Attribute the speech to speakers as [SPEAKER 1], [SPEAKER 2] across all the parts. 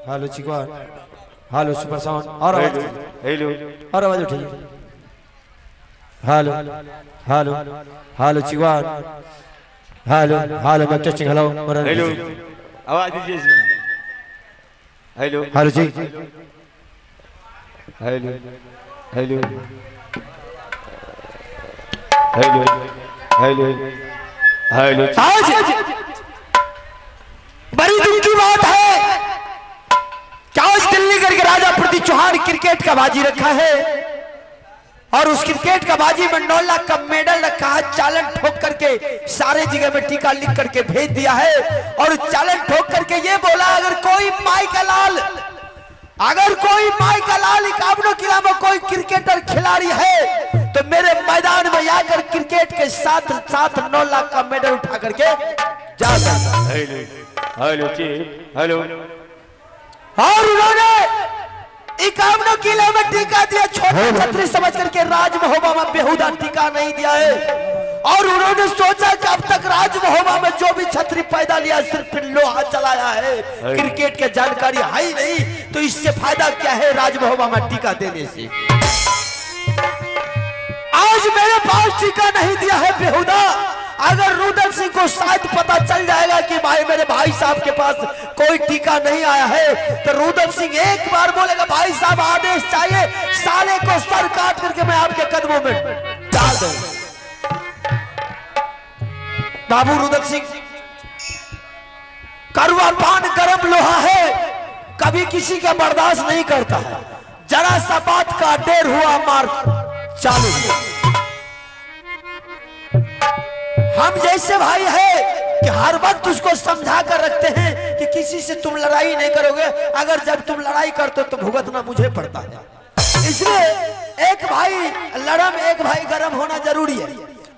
[SPEAKER 1] Hello चिकवा, hello super sound और आवाज,
[SPEAKER 2] हेलो
[SPEAKER 1] और आवाज उठिए। हेलो हेलो हेलो चिकवा, हेलो हेलो मैं टेस्टिंग, हेलो
[SPEAKER 2] हेलो आवाज दीजिए इसमें। हेलो
[SPEAKER 1] हेलो जी,
[SPEAKER 2] hello hello hello hello hello.
[SPEAKER 1] आज बड़ी दुख की बात है कि आज दिल्ली करके राजा प्रदीप चौहान क्रिकेट का बाजी रखा है और उस क्रिकेट का बाजी में 9 लाख का मेडल रखा है। चालन ठोक करके सारे जगह में टीका लिख करके भेज दिया है और चालन ठोक करके ये बोला अगर कोई माई का लाल, अगर कोई माई का लाल इक्यावनों किला में कोई क्रिकेटर खिलाड़ी है तो मेरे मैदान में आकर क्रिकेट के साथ साथ 9 लाख का मेडल उठा करके जा सकता है।
[SPEAKER 2] Hello hello chief hello.
[SPEAKER 1] और उन्होंने 51 किलो में टीका दिया, छोटा छतरी समझ करके राजमहोबा में बेहुदा टीका नहीं दिया है। और उन्होंने सोचा कि अब तक राजमहोबा में जो भी छतरी पैदा लिया सिर्फ लोहा चलाया है, क्रिकेट के जानकारी है ही नहीं, तो इससे फायदा क्या है राजमहोबा में टीका देने से। आज मेरे पास टीका नहीं दिया है बेहुदा। अगर रुदल सिंह को शायद पता चल जाएगा कि भाई मेरे भाई साहब के पास कोई टीका नहीं आया है तो रुदल सिंह एक बार बोलेगा भाई साहब आदेश चाहिए, साले को सर काट करके मैं आपके कदमों में डाल दूं। बाबू रुदल सिंह कड़वा पान गरम लोहा है, कभी किसी का बर्दाश्त नहीं करता है। जरा सा बात का देर हुआ मार चालू। हम जैसे भाई है कि हर वक्त उसको समझा कर रखते हैं कि किसी से तुम लड़ाई नहीं करोगे, अगर जब तुम लड़ाई करते हो तो भुगतना मुझे पड़ता है। इसलिए एक भाई लड़म एक भाई गरम होना जरूरी है।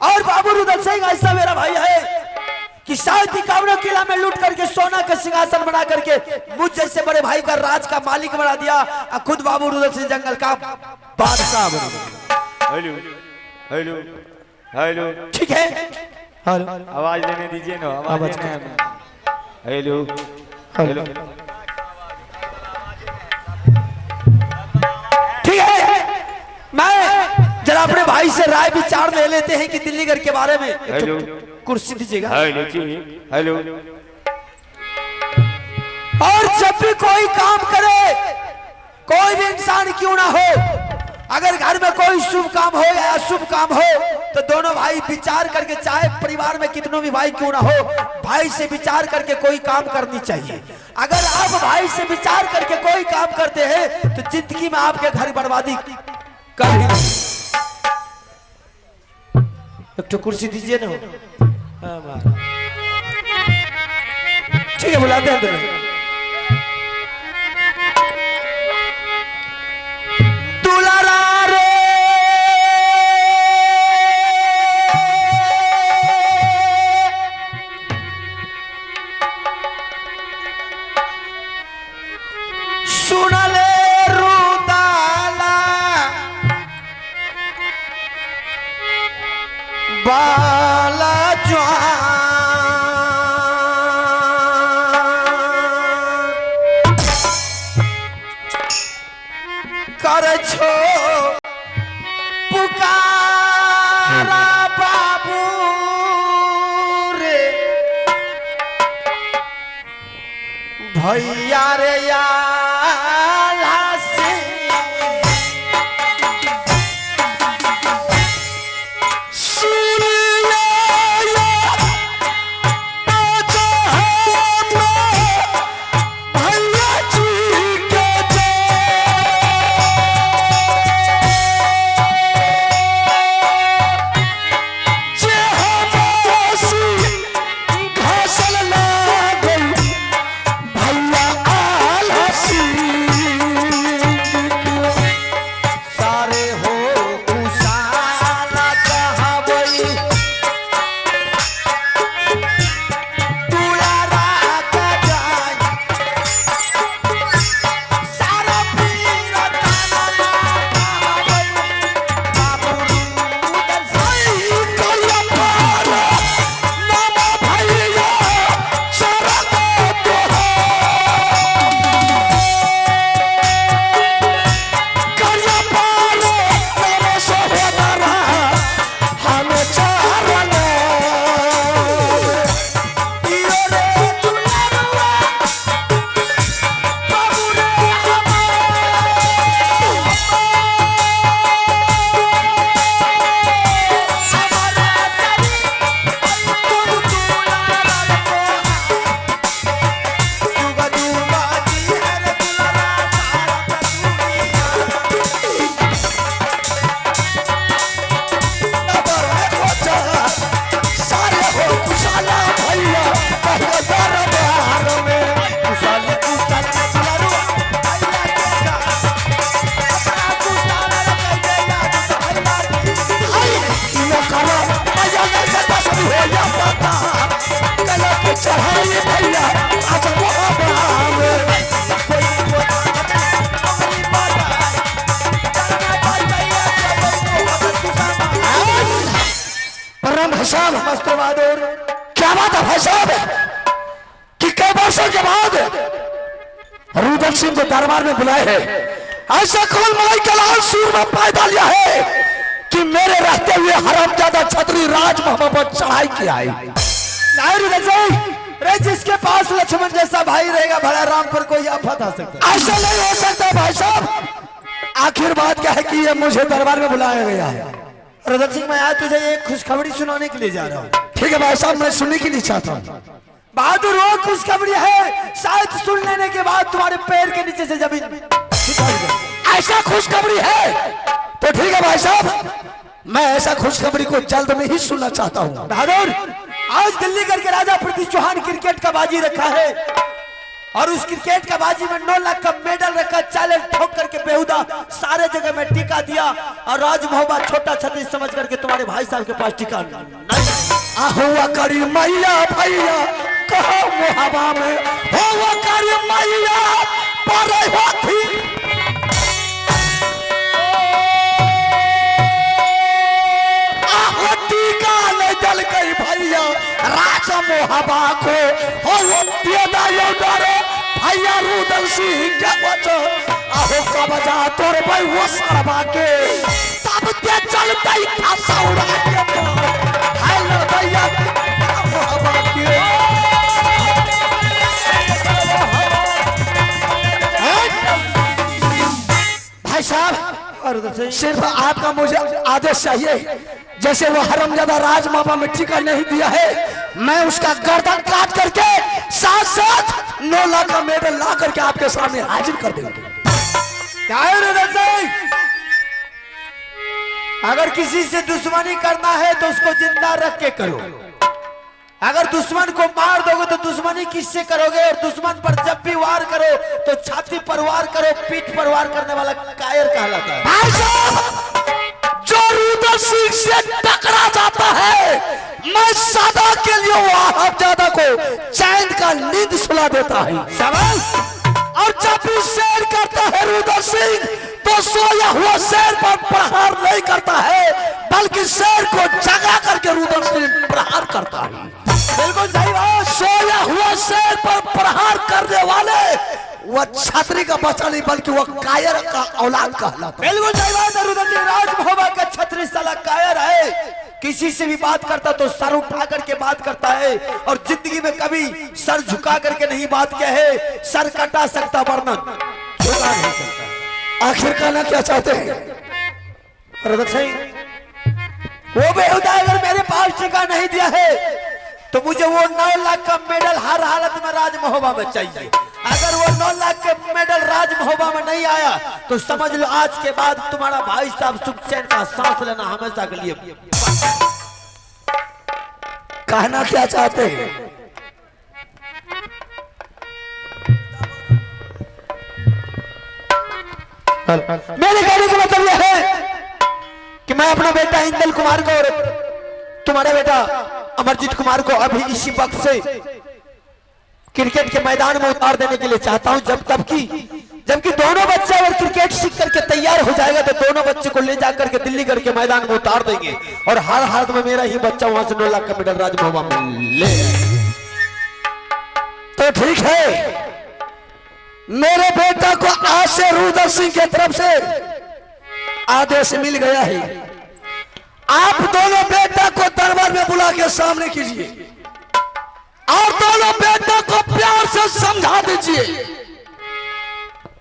[SPEAKER 1] और बाबू रुदल सिंह ऐसा मेरा भाई है कि शायद 51 किला में लूट करके सोना का सिंहासन बना करके मुझ जैसे बड़े भाई का राज का मालिक बना दिया, खुद बाबू रुदल सिंह जंगल का बादशाह बना दिया।
[SPEAKER 2] हेलो हेलो हेलो
[SPEAKER 1] ठीक है, हेलो
[SPEAKER 2] आवाज लेने दीजिए ना, आवाज हेलो हेलो।
[SPEAKER 1] ठीक है, मैं जरा अपने भाई से राय विचार ले लेते हैं कि दिल्लीगढ़ के बारे में।
[SPEAKER 2] हेलो
[SPEAKER 1] कुर्सी दीजिएगा।
[SPEAKER 2] Hello hello.
[SPEAKER 1] और जब भी कोई काम करे, कोई भी इंसान क्यों ना हो, अगर घर में कोई शुभ काम हो या अशुभ काम हो तो दोनों भाई विचार करके, चाहे परिवार में कितनों भी भाई क्यों ना हो, भाई से विचार करके कोई काम करनी चाहिए। अगर आप भाई से विचार करके कोई काम करते हैं तो जिंदगी में आपके घर बर्बादी कभी नहीं। एक तो कुर्सी दीजिए ना। ठीक है, बुलाते हैं तुम्हें। बाला कर छो पुकारा बाबू रे भैया रे याला से सुनिए प्रणाम भाई साहब। नमस्ते बहादुर। क्या बात है भाई साहब कि कई वर्षों के बाद रुदल सिंह को दरबार में बुलाए हैं। ऐसा कौन मलाई का लाल सूर में पैदा लिया है कि मेरे रहते हुए हरामजादा छतरी राज मोहम्मद पर चढ़ाई किया है। नहीं रुदल सिंह, रे जिसके पास लक्ष्मण जैसा भाई रहेगा भला राम पर कोई आफत आ सकता है। ऐसा नहीं हो सकता भाई साहब। आखिर बात क्या है कि ये मुझे दरबार में बुलाया गया है। रुदल सिंह, मैं आज तुझे एक खुशखबरी सुनाने के लिए जा रहा हूँ। ठीक है भाई साहब, मैं सुनने के लिए चाहता हूँ। बहादुर, वो खुशखबरी है शायद सुन लेने के बाद तुम्हारे पैर के नीचे से जमीन। ऐसा खुशखबरी है तो ठीक है भाई साहब, मैं ऐसा खुशखबरी को जल्द में ही सुनना चाहता हूँ। बहादुर, आज दिल्ली करके राजा पृथ्वी चौहान क्रिकेट का बाजी रखा है और उस क्रिकेट का बाजी में 9 लाख का मेडल रखा। चैलेंज ठोक करके बेहुदा सारे जगह में टीका दिया और राज मोहब्बत छोटा छतरी समझ करके तुम्हारे भाई साहब के पास टीका नहीं। हुआ करी मैया भैया कहो मोहब्बा में, हुआ करी मैया पर होती टीका ले जल गई भैया राजा मोहब्बा को भैया रुदल सिंह क्या बचो आहो का बजा तोर भाई वो सरबा के तब ते चलता ही था सौरा के हेलो भैया मोहब्बा के। भाई साहब, सिर्फ आपका मुझे आदेश चाहिए। जैसे वो हरमजादा राज मामा में टीका नहीं दिया है, मैं उसका गर्दन काट करके साथ साथ 9 लाख का मेडल ला करके आपके सामने हाजिर कर देंगे। क्या है रुदल सिंह? अगर किसी से दुश्मनी करना है तो उसको जिंदा रख के करो। अगर दुश्मन को मार दोगे तो दुश्मनी किससे करोगे? और दुश्मन पर जब भी वार करो तो छाती पर वार करो, पीठ पर वार करने वाला कायर कहलाता है। भाई साहब, जो रुदल सिंह से टकरा जाता है मैं सदा के लिए वहाबजादा को चैन का नींद सुला देता है। और जब भी शेर करता है रुदल सिंह तो सोया हुआ शेर पर प्रहार नहीं करता है बल्कि शेर को जगा करके रुदल सिंह प्रहार करता है। बिल्कुल सही बात। सोया हुआ शेर पर प्रहार करने वाले वह छतरी का बच्चा नहीं बल्कि वह कायर का औलाद कहलाता है। बिल्कुल सही बात है रुदल सिंह। राज मोहब्बत का छतरी साला कायर है। किसी से भी बात करता तो सर उठा करके बात करता है और जिंदगी में कभी सर झुका करके नहीं बात किया है। सर कटा सकता वरना झुका नहीं सकता। आखिर कहना क्या चाहते हैं रुदल सिंह? वो बेहुदा अगर मेरे पास टीका नहीं दिया है तो मुझे वो 9 लाख का मेडल हर हालत में राज मोहब्बा में चाहिए। अगर वो 9 लाख के मेडल राज मोहब्बा में नहीं आया तो समझ लो आज के बाद तुम्हारा भाई साहब सुख चैन का सांस लेना हमेशा के लिए। कहना क्या चाहते हैं? मेरे कहने का मतलब यह है कि मैं अपना बेटा इंदल कुमार को और तुम्हारा बेटा अमरजीत कुमार को अभी इसी वक्त से क्रिकेट के मैदान में उतार देने के लिए चाहता हूं। जबकि दोनों बच्चे अगर क्रिकेट सीख करके तैयार हो जाएगा तो दोनों बच्चे को ले जाकर के दिल्ली करके मैदान में उतार देंगे और हर हाथ में मेरा ही बच्चा वहां से 9 लाख का मेडल राज मोहब्बा में ले। तो ठीक है, मेरे बेटा को आज से रुदल सिंह की तरफ से आदेश मिल गया है। आप दोनों बेटा को दरबार में बुला के सामने कीजिए और दोनों बेटा को प्यार से समझा दीजिए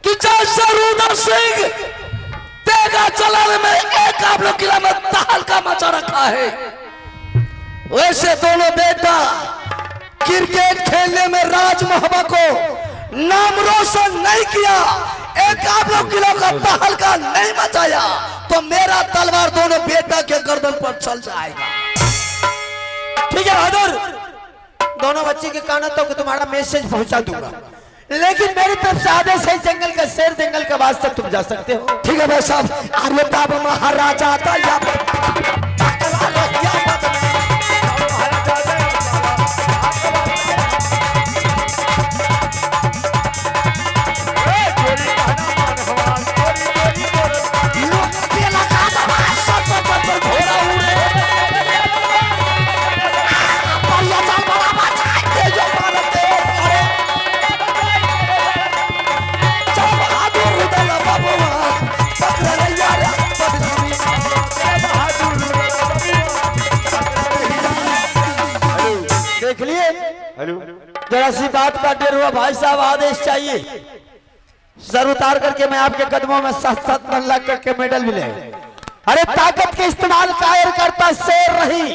[SPEAKER 1] कि जैसे रुदल सिंह तेगा चलाने में एक आप लोग किला में तहलका मचा रखा है वैसे दोनों बेटा क्रिकेट खेलने में राज मोहब्बा को नाम रोशन नहीं किया, एक आप लोग किलो का तहलका नहीं मचाया तो मेरा तलवार दोनों बेटा के गर्दन पर चल जाएगा। ठीक है बहादुर, दोनों बच्चे के कानों तक तुम्हारा मैसेज पहुंचा दूंगा, लेकिन मेरी तरफ से आदेश है जंगल का शेर जंगल का वास्ता तुम जा सकते हो। ठीक है भाई साहब, अमिताभ महाराजा
[SPEAKER 2] हेलो
[SPEAKER 1] जरा सी बात का डेर हुआ भाई साहब, आदेश चाहिए। सर उतार करके मैं आपके कदमों में 7-7 रन लग करके मेडल मिले। अरे ताकत के इस्तेमाल कायर करता शेर नहीं,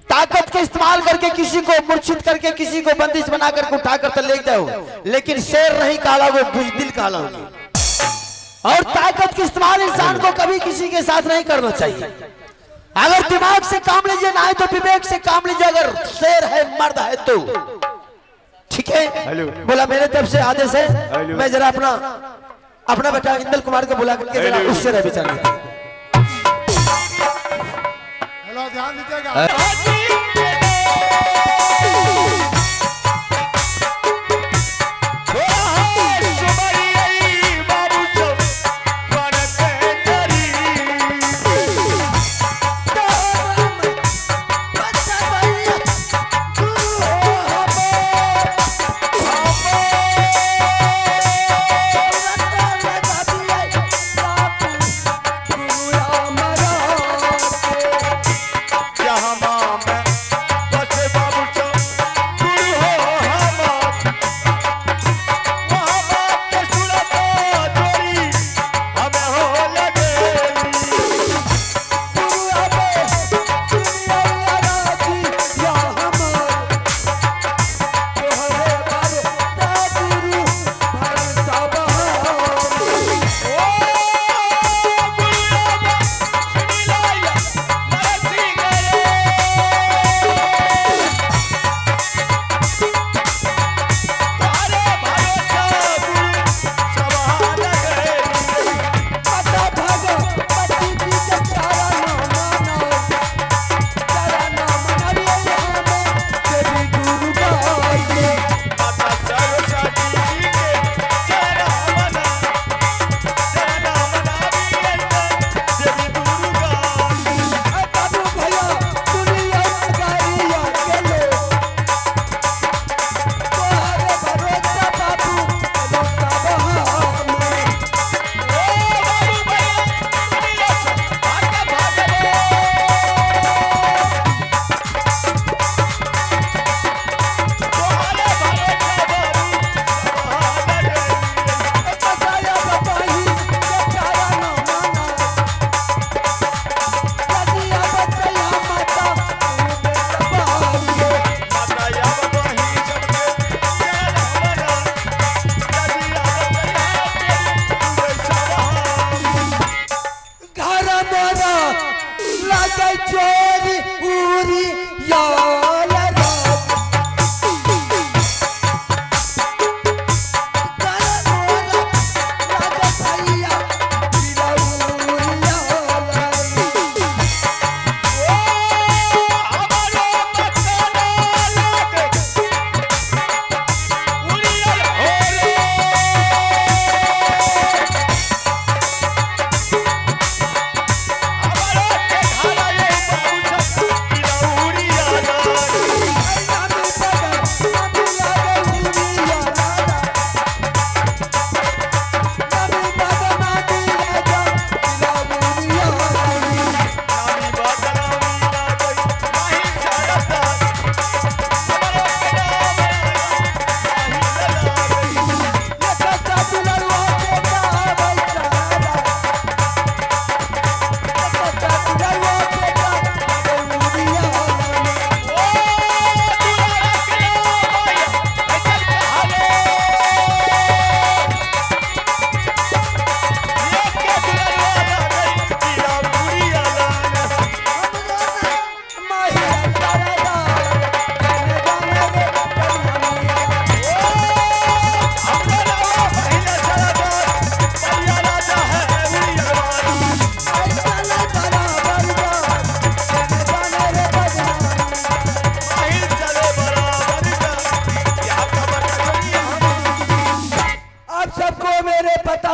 [SPEAKER 1] ताकत के इस्तेमाल करके किसी को मूर्छित करके किसी को बंदिश बना करके उठा कर तो ले जाओ, लेकिन शेर नहीं काला, वो बुजदिल काला होगी। और ताकत के इस्तेमाल इंसान को कभी किसी के साथ नहीं करना चाहिए। अगर दिमाग से काम लीजिए ना है तो विवेक से काम लीजिए, अगर शेर है मर्द है तो ठीक है। बोला मेरे तरफ से आदेश है। मैं जरा अपना बेटा इंदल कुमार को बुला करके जरा उससे रह विचार लेते हैं।
[SPEAKER 3] हेलो ध्यान दीजिएगा।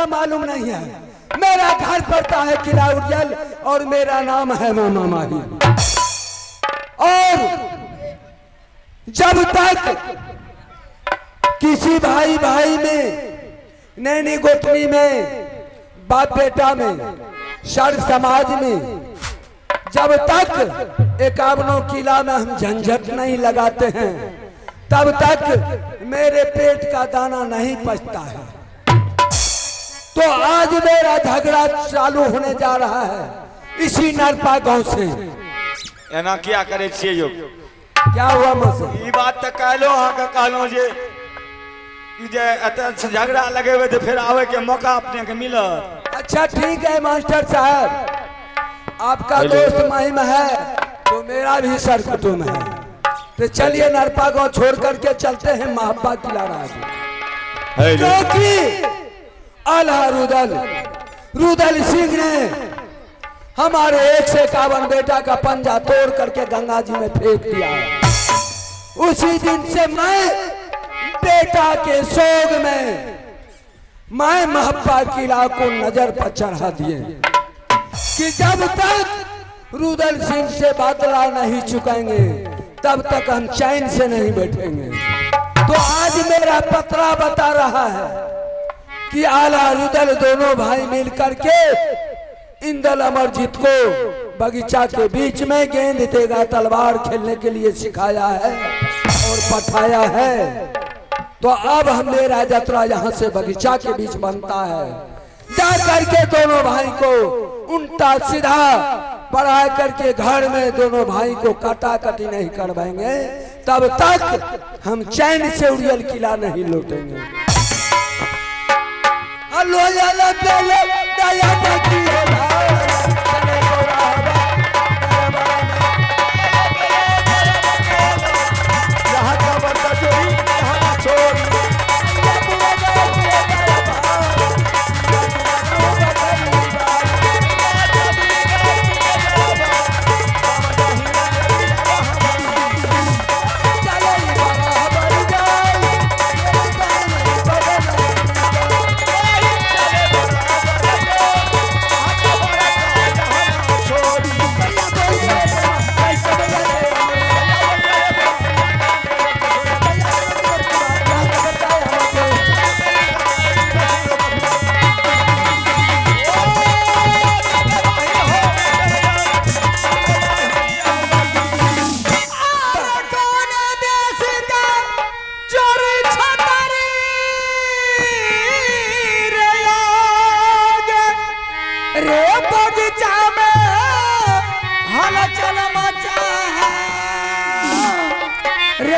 [SPEAKER 4] मालूम नहीं है। मेरा घर पड़ता है किला उर्जल और मेरा नाम है मामा माही। और जब तक किसी भाई भाई में, नैनी गोतनी में, बाप बेटा में, शर समाज में, जब तक 51 किला में हम झंझट नहीं लगाते हैं, तब तक मेरे पेट का दाना नहीं पचता है। तो आज मेरा झगड़ा चालू होने जा रहा है इसी नरपा गांव से।
[SPEAKER 2] एना क्या करे छिए यो?
[SPEAKER 4] क्या हुआ मुझसे?
[SPEAKER 2] ई बात त कहलो आके कहलो जे ई जे एत झगड़ा लगेबे तो फिर आवे के मौका अपने के मिलत।
[SPEAKER 4] अच्छा ठीक है मास्टर साहब, आपका दोस्त महिम है तो मेरा भी सर कुटुम है। तो चलिए नरपा गांव छोड़ करके चलते हैं महापा किला राज। क्योंकि आल्हा रुदल सिंह ने हमारे 151 बेटा का पंजा तोड़ करके गंगा जी में फेंक दिया। उसी दिन से मैं बेटा के सोग में मैं महप्पा किला को नजर पर चढ़ा दिए कि जब तक रुदल सिंह से बदला नहीं चुकाएंगे तब तक हम चैन से नहीं बैठेंगे। तो आज मेरा पत्रा बता रहा है कि आला रुदल दोनों भाई मिलकर के इंदल अमरजीत को बगीचा के बीच में गेंद देगा तलवार खेलने के लिए सिखाया है और पठाया है। तो अब हम मेरा यात्रा यहाँ से बगीचा के बीच बनता है। जा करके दोनों भाई को उल्टा सीधा पढ़ा करके घर में दोनों भाई को काटा कटी नहीं करवाएंगे तब तक हम चैन से उड़ियल किला नहीं लौटेंगे।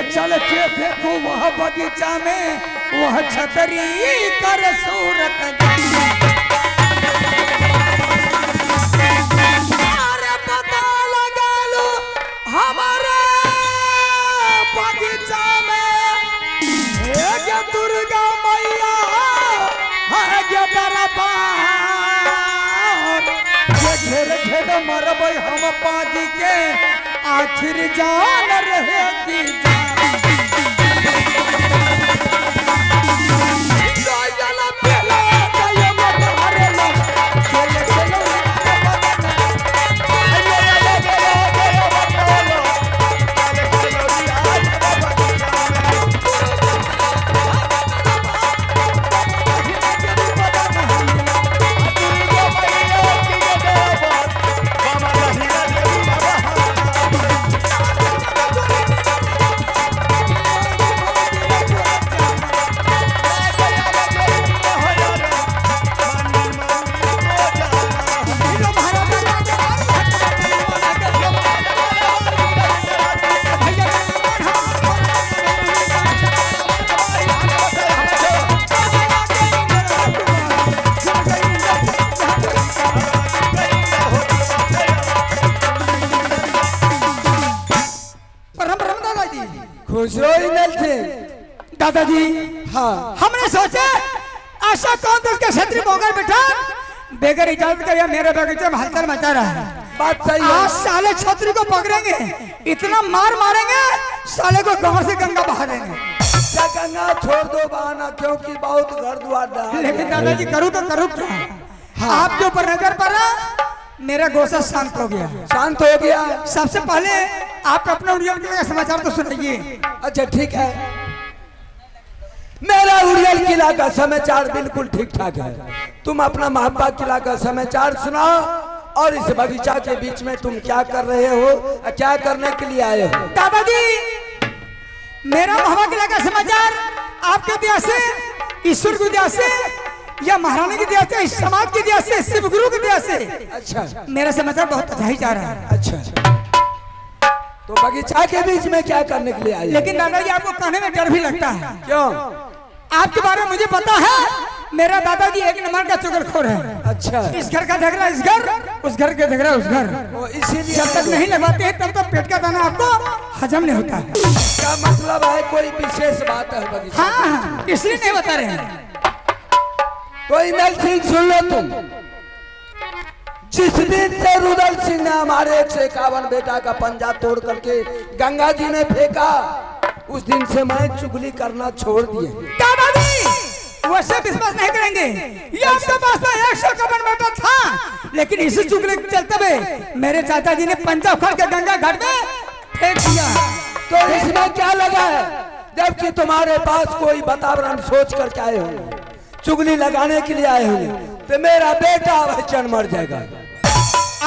[SPEAKER 1] चल के फेंको वह बगीचा में वह छतरी कर सूरत। अरे पता लगा लो हमारे बगीचा में एक दुर्गा मैया है दरबार। घेर घेर मरबै हम पाजी के आखिर जान रहेगी जान। दादाजी हाँ हमने सोचा ऐसा कौन तो उसके छतरी बोकर बैठा बेगर इजाजत का या मेरे बगीचे में हलचल मचा रहा है। बात सही है। आज साले छतरी को पकड़ेंगे इतना मार मारेंगे साले को गांव से गंगा बहा देंगे।
[SPEAKER 4] क्या गंगा छोड़ दो बहाना क्योंकि बहुत घर द्वार।
[SPEAKER 1] लेकिन दादाजी करूँ तो करूँ क्या? हाँ। आपके ऊपर नजर पड़ा मेरा गोसा शांत हो गया।
[SPEAKER 4] शांत हो गया।
[SPEAKER 1] सबसे पहले आप अपना उड़ियल किला का समाचार तो सुनाइए।
[SPEAKER 4] अच्छा ठीक है, मेरा उड़ियल किला का समाचार बिल्कुल ठीक ठाक है। तुम अपना महब्बा किला का समाचार सुनाओ और इस बगीचा के बीच में तुम क्या कर रहे हो, क्या करने के लिए आए हो?
[SPEAKER 1] दादाजी
[SPEAKER 5] मेरा महबा किला का समाचार आपके दया से, ईश्वर की दया से, या महारानी की दया से, इस समाज की दया से, शिव गुरु की दया से
[SPEAKER 4] अच्छा
[SPEAKER 5] मेरा समाचार बहुत अच्छा ही जा रहा है।
[SPEAKER 4] अच्छा, तो बगीचा के बीच में क्या करने के लिए आई?
[SPEAKER 5] लेकिन दादाजी आपको कहने में डर भी लगता है।
[SPEAKER 4] क्यों?
[SPEAKER 5] आपके बारे में मुझे पता है, मेरा दादाजी एक नंबर का चुगलखोर है।
[SPEAKER 4] अच्छा,
[SPEAKER 5] इस घर का झगड़ा इस घर, उस घर का झगड़ा उस घर।
[SPEAKER 4] वो इसीलिए
[SPEAKER 5] जब तक नहीं लगवाते हैं तब तक पेट का दाना आपको हजम नहीं होता है।
[SPEAKER 4] इसका मतलब है कोई विशेष बात है बगीचा?
[SPEAKER 5] हाँ, इसलिए नहीं बता रहे हैं।
[SPEAKER 4] तो इमल सिंह सुन लो तुम, जिस दिन से रुदल सिंह ने हमारे 151 बेटा का पंजा तोड़ करके गंगा जी में फेंका, उस दिन से मैं चुगली करना छोड़ दिए।
[SPEAKER 5] दादाजी वैसे विश्वास नहीं करेंगे, ये आपके पास तो 151 बेटा था, लेकिन इसी चुगली के चलते हुए मेरे चाचा जी ने पंजा उखाड़ के गंगा घाट में फेंक दिया।
[SPEAKER 4] तो इसमें क्या लगा है? जबकि तुम्हारे पास कोई वातावरण सोच करके आए होंगे, चुगली लगाने के लिए आए होंगे, तो मेरा बेटा अवचन मर जाएगा।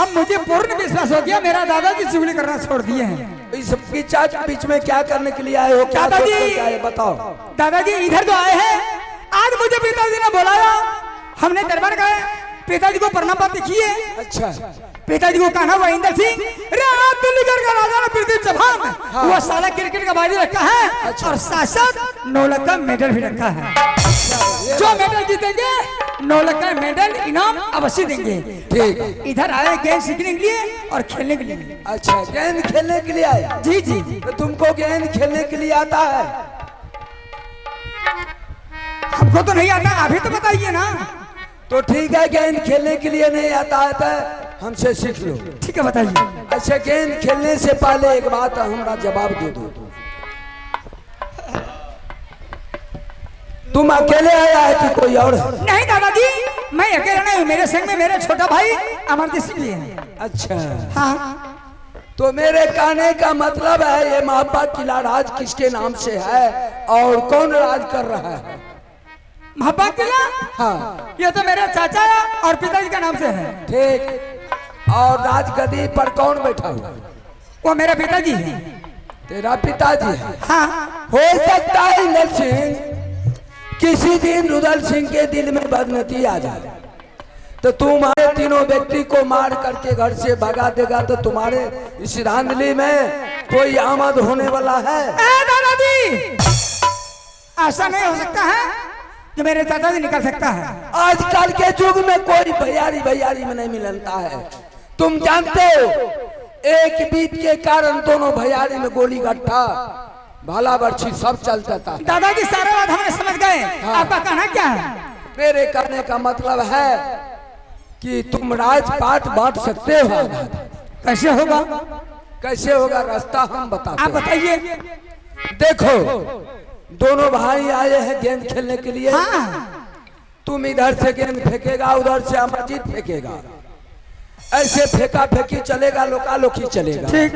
[SPEAKER 5] अब मुझे पूर्ण विश्वास हो गया, मेरा दादाजी चुगली करना छोड़ दिए हैं।
[SPEAKER 4] इस बगीचा के बीच में क्या करने के लिए आए हो? क्या
[SPEAKER 5] दादाजी!
[SPEAKER 4] सोच करके आए बताओ।
[SPEAKER 5] दादाजी इधर तो आए हैं, आज मुझे पिताजी ने बुलाया, हमने दरबार गए, पिताजी को प्रणाम पत्र किए।
[SPEAKER 4] अच्छा,
[SPEAKER 5] पिताजी को कहना हुआ इंदर सिंह, दिल्लीगढ़ का राजा ने पृथ्वी चौहान,
[SPEAKER 4] हाँ।
[SPEAKER 5] वो साला क्रिकेट का बाजी रखा है।
[SPEAKER 4] अच्छा।
[SPEAKER 5] और साथ 9 लाख का मेडल भी रखा है। जो मेडल जीतेंगे 9 लाख का मेडल इनाम अवश्य देंगे।
[SPEAKER 4] ठीक।
[SPEAKER 5] इधर आए गेंद सीखने के लिए और खेलने के लिए।
[SPEAKER 4] अच्छा, गेंद खेलने के लिए आए?
[SPEAKER 5] जी जी।
[SPEAKER 4] तो तुमको गेंद खेलने के लिए आता है?
[SPEAKER 5] हमको तो नहीं आता, अभी तो बताइए ना।
[SPEAKER 4] तो ठीक है, गेंद खेलने के लिए नहीं आता है तो हमसे सीख लो।
[SPEAKER 5] ठीक है, बताइए।
[SPEAKER 4] अच्छा, गेंद खेलने से पहले एक बात हमारा जवाब दे दो। तुम अकेले आया है कि कोई और है?
[SPEAKER 5] नहीं दादाजी, मैं अकेला नहीं हूँ, मेरे संग में मेरा छोटा भाई अमरजीत सिंह भी है।
[SPEAKER 4] अच्छा,
[SPEAKER 5] हाँ,
[SPEAKER 4] तो मेरे कहने का मतलब है ये महापा किला राज किसके नाम से है और कौन राज कर रहा है?
[SPEAKER 5] महापा किला?
[SPEAKER 4] हाँ,
[SPEAKER 5] ये तो मेरे चाचा और पिताजी का नाम से है।
[SPEAKER 4] ठीक। और राजगद्दी पर कौन बैठा हुआ?
[SPEAKER 5] वो मेरे पिताजी है।
[SPEAKER 4] तेरा पिताजी है?
[SPEAKER 5] हाँ,
[SPEAKER 4] हो सकता है इंदर सिंह किसी दिन रुदल सिंह के दिल में बदनती आ जाए, तो तुम्हारे तीनों व्यक्ति को मार करके घर से भगा देगा, तो तुम्हारे इस धांधली में कोई आमद होने वाला है?
[SPEAKER 5] दादाजी ऐसा नहीं हो सकता है कि मेरे चाचाजी निकल सकता है।
[SPEAKER 4] आजकल के युग में कोई भैयारी में नहीं मिलता है। तुम जानते हो, एक बीत के कारण दोनों भैयारी में गोली गट्ठा भाला बर्छी सब चलता था।
[SPEAKER 5] दादाजी सारा बात हमने समझ गए।
[SPEAKER 4] हाँ।
[SPEAKER 5] आपका कहना क्या है?
[SPEAKER 4] मेरे कहने का मतलब है कि तुम राजपाट बांट सकते हो।
[SPEAKER 5] कैसे होगा?
[SPEAKER 4] कैसे होगा? रास्ता हम बताते
[SPEAKER 5] आप
[SPEAKER 4] हैं।
[SPEAKER 5] बताइए।
[SPEAKER 4] देखो, दोनों भाई आए हैं गेंद खेलने के लिए।
[SPEAKER 5] हाँ,
[SPEAKER 4] तुम इधर से गेंद फेंकेगा, उधर से अमरजीत फेंकेगा, ऐसे फेंका फेंकी चलेगा, लोका लोकी चलेगा।
[SPEAKER 5] ठीक।